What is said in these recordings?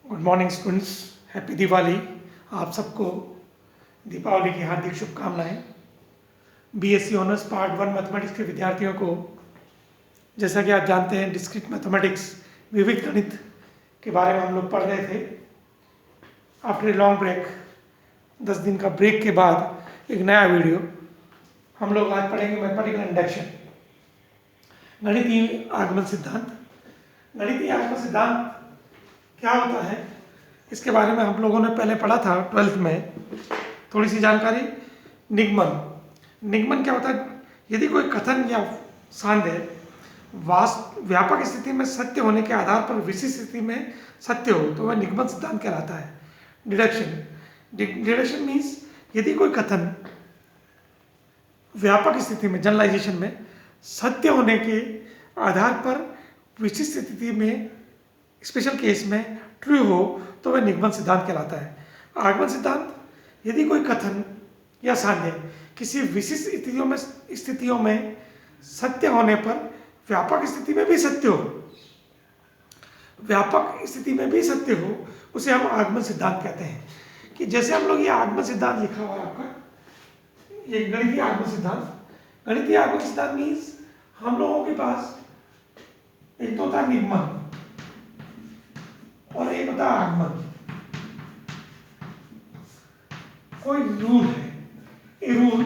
Good morning students, happy Diwali. आप सबको दीपावली की हार्दिक शुभकामनाएं। बीएससी ऑनर्स पार्ट 1 मैथमेटिक्स के विद्यार्थियों को, जैसा कि आप जानते हैं, डिस्क्रीट मैथमेटिक्स विविध गणित के बारे में हम लोग पढ़ रहे थे। आफ्टर ए लॉन्ग ब्रेक, 10 दिन का ब्रेक के बाद एक नया वीडियो हम लोग आज पढ़ेंगे। मैथमेटिकल इंडक्शन, गणितीय आगमन सिद्धांत। गणितीय आगमन सिद्धांत क्या होता है, इसके बारे में हम लोगों ने पहले पढ़ा था 12th में। थोड़ी सी जानकारी। निगमन क्या होता है? यदि कोई कथन या सांदेह व्यापक स्थिति में सत्य होने के आधार पर विशिष्ट स्थिति में सत्य हो तो वह निगमन सिद्धांत कहलाता है। डिडक्शन मीन्स यदि कोई कथन व्यापक स्थिति में, जनरलाइजेशन में, सत्य होने के आधार पर विशिष्ट स्थिति में, स्पेशल केस में ट्रू हो तो वह निगमन सिद्धांत कहलाता है। आगमन सिद्धांत, यदि कोई कथन या सांदेह किसी विशिष्ट स्थितियों में सत्य होने पर व्यापक स्थिति में भी सत्य हो, उसे हम आगमन सिद्धांत कहते हैं। कि जैसे हम लोग ये आगमन सिद्धांत लिखा हुआ है आपका, ये गणितीय आगमन सिद्धांत। गणितीय आगमन सिद्धांत मीन्स हम लोगों के पास एक तो होता है निगमन और एक होता है आगमन। कोई रूल है, a rule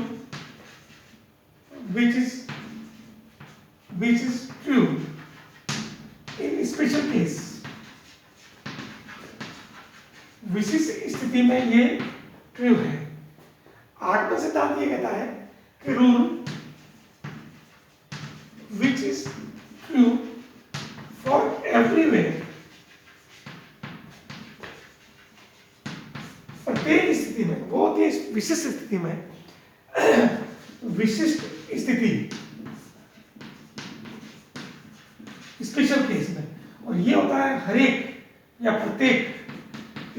which is true in special case। विशिष्ट स्थिति में ये ट्रू है। आगमन सिद्धांत ये कहता है कि rule which is true for everywhere, प्रत्येक स्थिति में, वो होती है विशिष्ट स्थिति में, विशिष्ट स्थिति, स्पेशल केस में, और ये होता है हर एक या प्रत्येक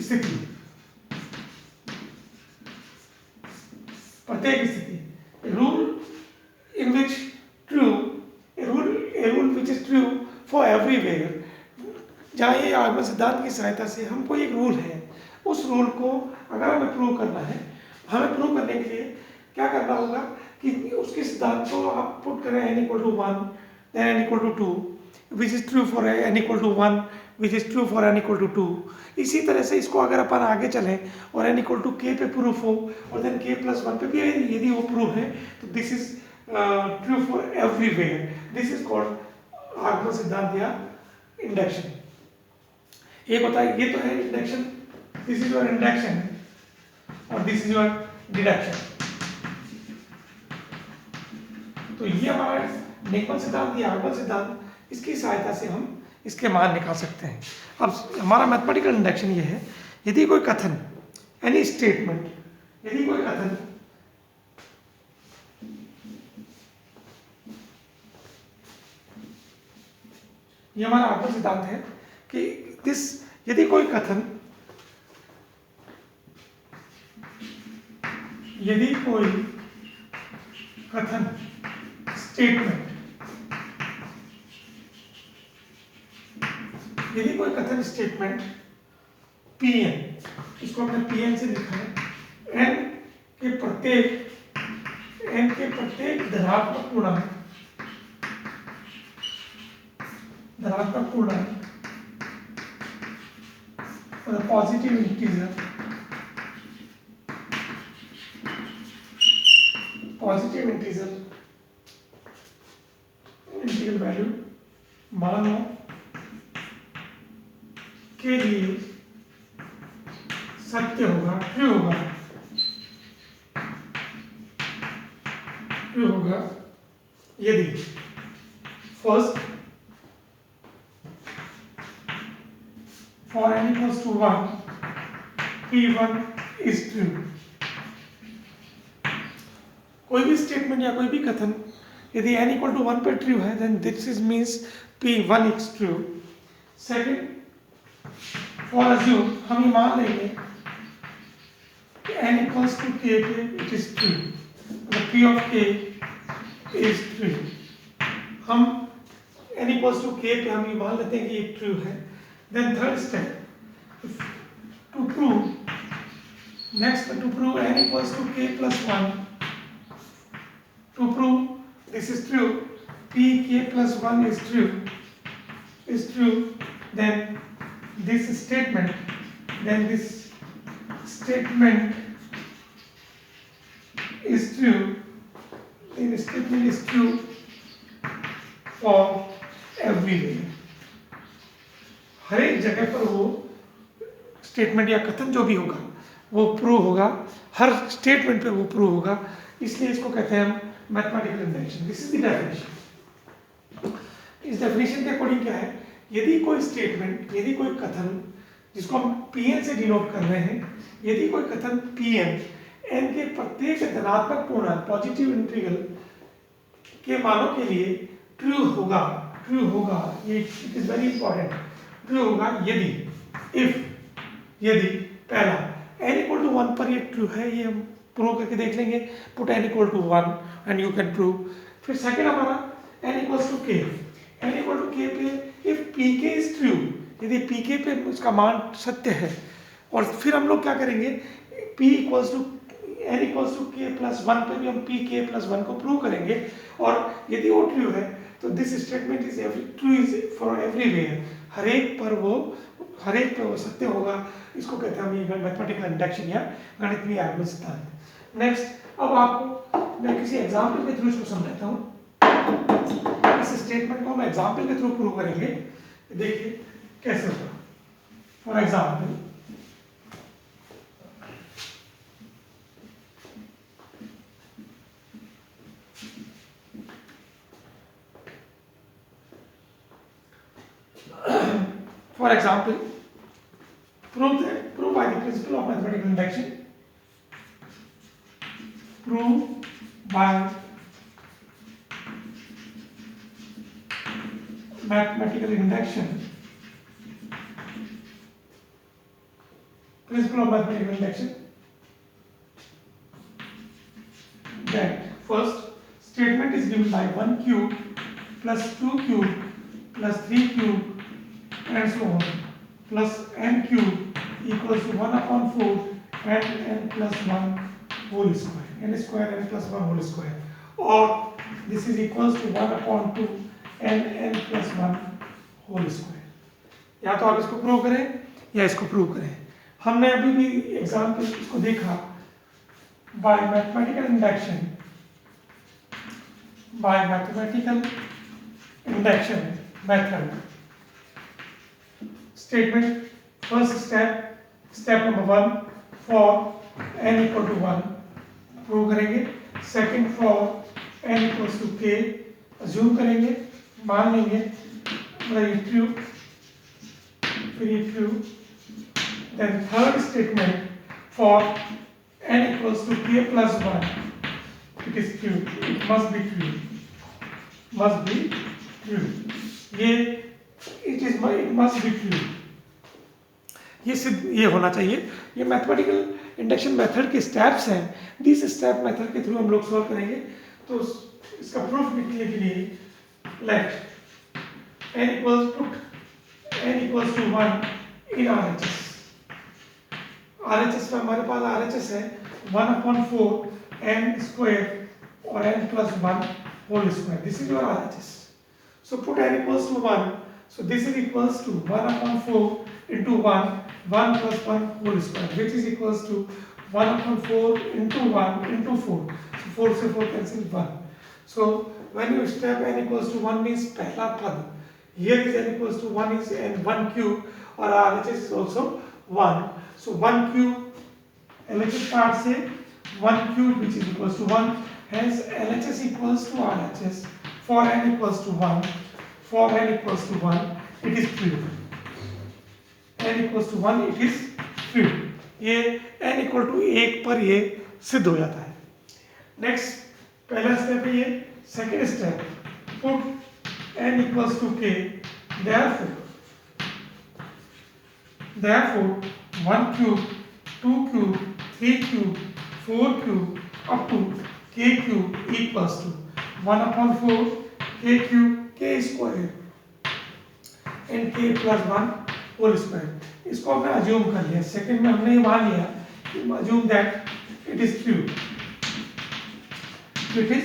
स्थिति। Rule in which true, a rule which is true for everywhere. जहां ये आगमन सिद्धांत की सहायता से हमको एक रूल है, उस रूल को अगर हमें प्रूव करना है, हमें प्रूव करने के लिए क्या करना होगा कि उसके सिद्धांत को आप पुट करें n = 1, then n = 2, which is true for n = 1, which is true for n = 2। इसी तरह से इसको अगर अपन आगे चलें और n = k पे प्रूफ हो और then k + 1 पे भी यदि वो प्रूफ है तो this is true for everywhere. This is called आगमन सिद्धांत या इंडक्शन। एक होता है, ये तो है induction, this is your induction और दिस इज योर डिडक्शन। तो ये हमारा निगमन सिद्धांत या आगमन सिद्धांत, इसकी सहायता से हम इसके मान निकाल सकते हैं। अब हमारा मैथमेटिकल इंडक्शन ये है, यदि कोई कथन, एनी स्टेटमेंट, यदि कोई कथन ये हमारा आगमन सिद्धांत है कि यदि कोई कथन, स्टेटमेंट, यदि कोई कथन स्टेटमेंट Pn, इसको हमने Pn से लिखा है, n के प्रत्येक धनात्मक पूर्णांक पॉजिटिव इंटीजर इंटीग्रल वैल्यू मानो के लिए सत्य होगा, ट्रू होगा यदि first for n = 1 P1 is true। कोई भी स्टेटमेंट या कोई भी कथन यदि n = 1 पे ट्रू है, then this is means P1 is true। Second, for assume, हम ये मान लेंगे कि n = k पे इट इज ट्रू, मतलब P of k is true। हम n = k पे हम ये मान लेते हैं कि ये ट्रू है। Then third step, prove next to prove n equals to k plus 1, to prove this is true, p k plus 1 is true, then this statement is true, then statement is true for everywhere, हर एक जगह पर वो statement या कथन जो भी होगा वो प्रूव होगा, हर स्टेटमेंट पे वो प्रूव होगा, इसलिए इसको कहते हैं हम mathematical induction. This is the definition. इस डेफिनेशन के अकॉर्डिंग क्या है, यदि कोई स्टेटमेंट, यदि कोई कथन जिसको हम Pn से डिनोट कर रहे हैं, यदि कोई कथन Pn n के प्रत्येक धनात्मक पूर्णांक पॉजिटिव इंटीग्रल के मानों के लिए ट्रू होगा, ये it is very important, true होगा यदि पहला n इक्वल टू 1 पर ये ट्रू है, ये हम प्रूव करके देख लेंगे, put n equal to 1 and you can prove. फिर सेकंड हमारा n equals to k, n equal to k पे इफ pk इज ट्रू, यदि pk पे उसका मान सत्य है, और फिर हम लोग क्या करेंगे, p equals to n equals to k plus 1 पे भी हम pk प्लस 1 को प्रूव करेंगे, और यदि वो ट्रू है तो this statement is true is for everywhere, हर एक पर वो सत्य होगा, इसको कहते हैं हम ये मैथमेटिकल इंडक्शन या गणितीय आगमन सिद्धांत। नेक्स्ट, अब आपको मैं किसी एग्जांपल के थ्रू इसको समझाता हूँ। इस स्टेटमेंट को हम एग्जांपल के थ्रू प्रूव करेंगे, देखिए कैसे होगा। For example, prove by the principle of mathematical induction. Prove by mathematical induction. Principle of mathematical induction. That first statement is given by 1 cube plus 2 cube plus 3 cube and so on plus n cube equals to 1 upon 4 and n plus 1 whole square, n square n plus 1 whole square, or this is equals to 1 upon 2 and n plus 1 whole square। या तो आप इसको prove करें या इसको prove करें। हमने अभी भी एग्जाम्पल इसको देखा, by mathematical induction method, statement first step number 1 for n equal to 1 prove करेंगे, second for n equals to k assume करेंगे, मान लेंगे मतलब ये ट्रू, फिर ये true, then third statement for n equals to k plus 1 it is true, it must be true, ये it must be true, ये होना चाहिए। ये मैथमेटिकल इंडक्शन मेथड के स्टेप्स हैं, दिस स्टेप मेथड के थ्रू हम लोग सॉल्व करेंगे। तो इसका प्रूफ निकलने के लिए late n equals to 1 in RHS। RHS में हमारे पास RHS है 1 upon 4 n square और n plus 1 whole square, this is your RHS। So put n equals to 1, so this is equals to 1 upon 4 into 1 plus 1 whole square, which is equals to 1 upon 4 into 1 into 4, so 4 से 4 cancel 1। So when you step n equals to 1 means पहला पद, here is n equals to 1 is n 1 cube और RHS is also 1, so 1 cube LHS part से 1 cube which is equals to 1, hence LHS equals to RHS for n equals to 1, for n equals to 1 it is true, n equals to 1 it is true, ये n equal to 1 पर ये सिद्ध हो जाता है। Next पहला step है ये, second step put n equals to k, therefore 1 cube 2 cube 3 cube 4 cube up to k cube equals to 1 upon 4 k cube k square and k plus 1 whole square. इसको हमने अज्यूम कर लिया, second में हमने ये मान लिया कि assume that it is true, it is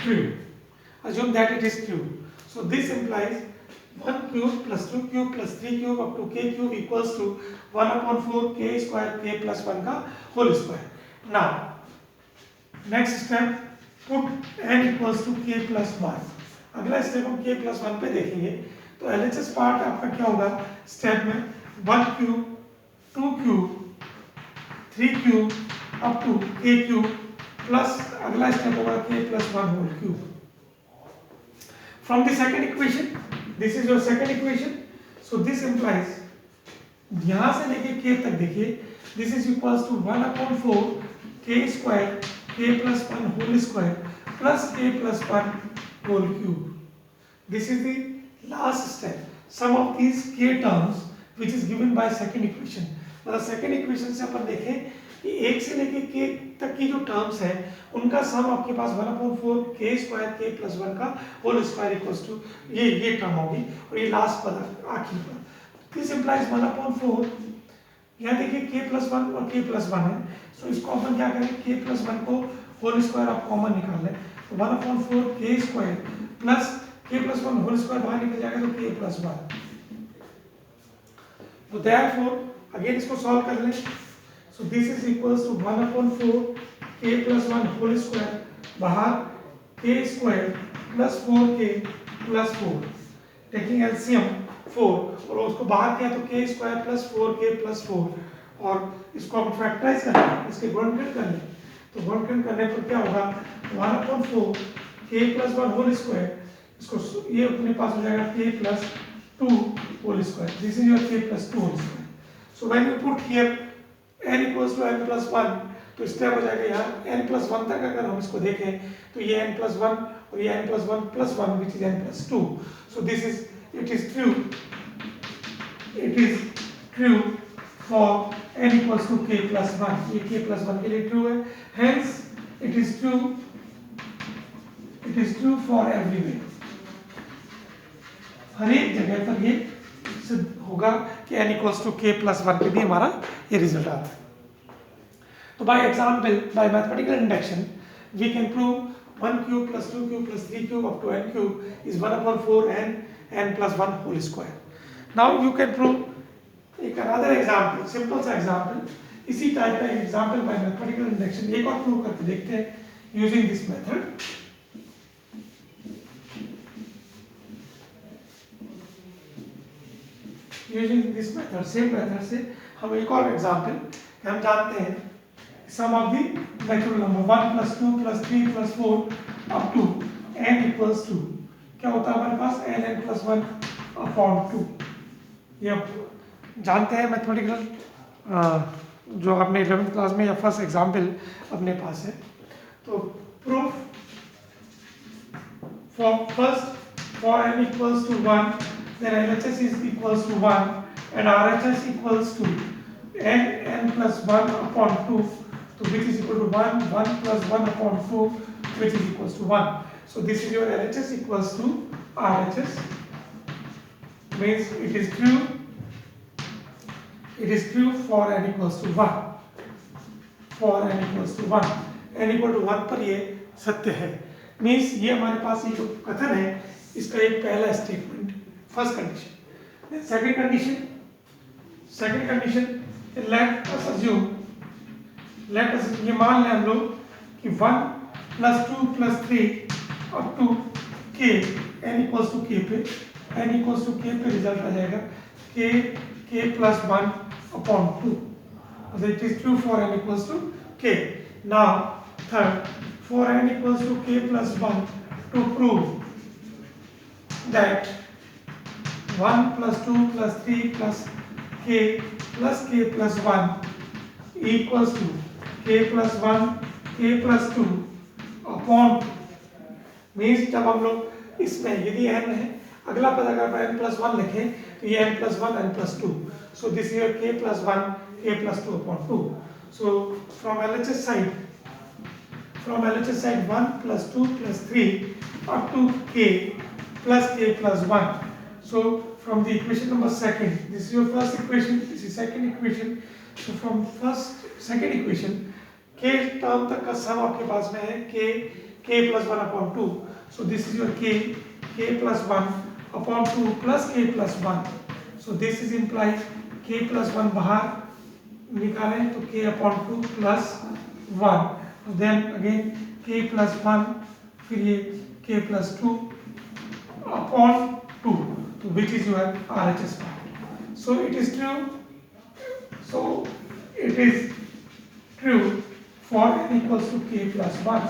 true, assume that it is true. So this implies 1 cube plus 2 cube plus 3 cube up to k cube equals to 1 upon 4 k square k plus 1 का whole square. Now next step, put n equals to k plus 1. अगला step हम k plus 1 पे देखेंगे। तो LHS part आपका क्या होगा step में 1 cube 2 cube 3 cube up to k cube plus अगला स्टेप होगा k plus 1 whole cube. From the second equation, this is your second equation. So this implies यहाँ से लेके k तक देखिए, this is equals to 1 upon 4 k square k plus 1 whole square plus k plus 1 whole cube. This is the last step. Sum of these k terms which is given by second equation. मतलब second equation से अपन देखें कि एक से लेके k तक की जो टर्म्स है उनका सम आपके पास 1 upon 4 k square k plus 1 का होल स्क्वायर इक्वल्स टू ये टर्म होगी और ये लास्ट पद आखिरी पद। दिस इंप्लाइज 1 अपॉन 4, यहाँ देखिए k प्लस 1 और k प्लस 1 है। सो इसको अपन क्या करें k प्लस 1 को होल स्क्वायर आप कॉमन निकाल लें तो 1 upon 4 k square plus k plus 1 whole square बाहर निकल जाएगा तो k प्लस 1। तो देयरफॉर अगेन इसको सॉल्व कर लें। So this is equals to 1 upon 4 k plus 1 whole square बाहर k square plus 4k plus 4 taking LCM 4 और उसको बाहर किया तो k square plus 4k plus 4 और इसको हम फैक्टराइज कर लें, इसके गुणनखंड कर लें। तो गुणनखंड करने पर क्या होगा 1 upon 4 k plus 1 whole square, इसको ये अपने पास हो जाएगा k plus 2 whole square. This is your k plus 2 whole square. So when you put here n equals to n plus 1 तो स्टेप हो जाएगा यहाँ n plus 1 तक अगर हम इसको देखें तो ये n plus 1 और ये n plus 1 plus 1 which is n plus 2. So this is it is true for n equals to k plus 1. ये k plus 1 के लिए true है, hence it is true for everywhere. हर एक जगह पर ये सिद्ध होगा कि n equals to k plus 1 के लिए हमारा ये रिजल्ट आ रहा है। तो by example by mathematical induction we can prove 1 cube plus 2 cube plus 3 cube up to n cube is 1 upon 4 n plus 1 whole square. Now you can prove एक another example, simple सा example, इसी type का example by mathematical induction एक और prove करके देखते हैं using this method. Using this method same method से हम एक और एग्जाम्पल हम जानते हैं sum of the natural number 1 plus 2 plus 3 plus 4 up to n equals to क्या होता है हमारे पास n प्लस 1 अपॉन 2। ये जानते हैं मैथमेटिकल जो आपने 11th क्लास में या फर्स्ट एग्जाम्पल अपने पास है। तो proof for n equals to 1 then LHS is equals to 1 and RHS equals to n plus 1 upon 2, so which is equal to 1 plus 1 upon 2 which is equals to 1. So this is your LHS equals to RHS, means it is true for n equals to 1, for n equals to 1, n equal to 1 पर ये सत्य है, means ये हमारे पास ये जो कथन है इसका एक पहला statement first condition. Second condition let us assume ये मान लें हम लोग कि 1 plus 2 plus 3 up to k n equals to k पे रिजल्ट आ जाएगा k plus 1 upon 2। It is true for n equals to k। Now third for n equals to k plus 1 to prove that 1 plus 2 plus 3 plus k plus 1 equals to k plus 1 k plus 2 upon 2। Means जब हम लोग इसमें यदि n है अगला पद अगर n plus 1 लिखें तो ये n plus 1 n plus 2, so this is k plus 1 k plus 2 upon 2। so from LHS side 1 plus 2 plus 3 up to k plus 1, so from the equation number second, this is your first equation, this is second equation. So from second equation, k term तक का सम आपके पास में है k plus 1 upon 2. So this is your k plus 1 upon 2 plus k plus 1. So this is implies k plus 1 बाहर निकालें तो k upon 2 plus 1. Then again k plus 1, फिर ये k plus 2 upon 2, so which is your RHS part. So it is true. So it is true for n equals to k plus 1.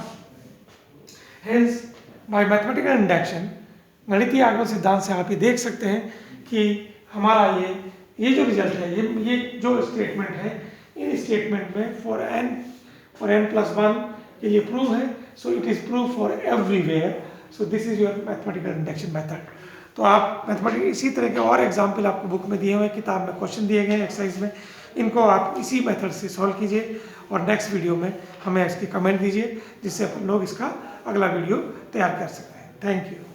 Hence, by mathematical induction, गणितीय आगमन सिद्धांत से आप ये देख सकते हैं कि हमारा ये जो रिजल्ट है, ये जो स्टेटमेंट है, इन स्टेटमेंट में फॉर n plus 1 के लिए प्रूव है. So it is prove for everywhere. So this is your mathematical induction method. तो आप मैथमेटिकल इसी तरह के और एग्जाम्पल आपको बुक में दिए हुए हैं, किताब में क्वेश्चन दिए गए हैं एक्सरसाइज में, इनको आप इसी मेथड से सॉल्व कीजिए और नेक्स्ट वीडियो में हमें इसकी कमेंट दीजिए जिससे अपन लोग इसका अगला वीडियो तैयार कर सकते हैं. Thank you.